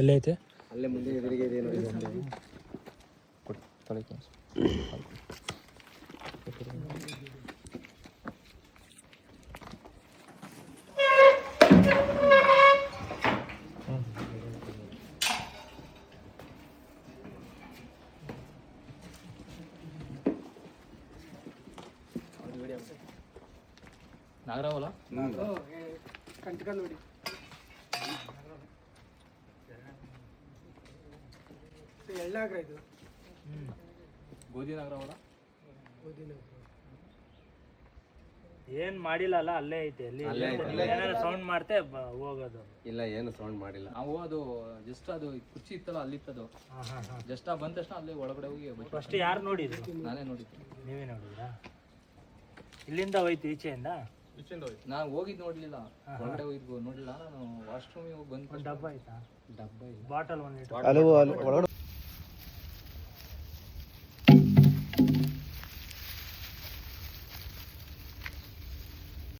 ಎಲ್ಲೈತೆ? ಅಲ್ಲೇ ಮುಂದೆ ಎದುರಿಗೆ ಇದೆ ನೋಡಿ. ನಾಗರಾವಲ್ಲ ಕಂಟ್ಕ ನೋಡಿ. ಎಳ್ಳಾಗ್ರ ಇದು ಗೋಧಿ ನಾಗರಾವಲ್ಲ. ಏನ್ ಮಾಡಿಲ್ಲ ಅಲ್ಲ, ಅಲ್ಲೇ ಐತೆ. ಅಲ್ಲಿ ಏನಾದ್ರು ಸೌಂಡ್ ಮಾಡ್ತೆ ಹೋಗೋದು. ಇಲ್ಲ, ಏನು ಸೌಂಡ್ ಮಾಡಿಲ್ಲ ನಾವು. ಅದು ಜಸ್ಟ್ ಅದು ಕುರ್ಚಿ ಇತ್ತಲ್ಲ, ಅಲ್ಲಿತ್ತದು. ಜಸ್ಟ್ ಬಂದ ತಕ್ಷಣ ಅಲ್ಲಿ ಒಳಗಡೆ ಹೋಗಿ ಫಸ್ಟ್ ಯಾರು ನೋಡಿದ್ರು? ನಾನೇ ನೋಡಿದ್ದೆ. ನೀವೇ ನೋಡಿದ್ರಾ? ಇಲ್ಲಿಂದ ಹೋಯ್ತು ಈಚೆಯಿಂದ? ನಾನು ಹೋಗಿದ್ದು ನೋಡ್ಲಿಲ್ಲ, ಒಳಗಡೆ ಹೋಗಿದ್ದು ನೋಡ್ಲಿಲ್ಲ. ನಾನು ವಾಶ್ರೂಮಿಗೆ ಹೋಗಿ ಬಂದು ಡಬ್ಬ ಆಯ್ತಾ? ಡಬ್ಬ ಇಲ್ಲ, ಬಾಟಲ್ ಒಂದು ಅಲ್ಲಿ ಒಳಗಡೆ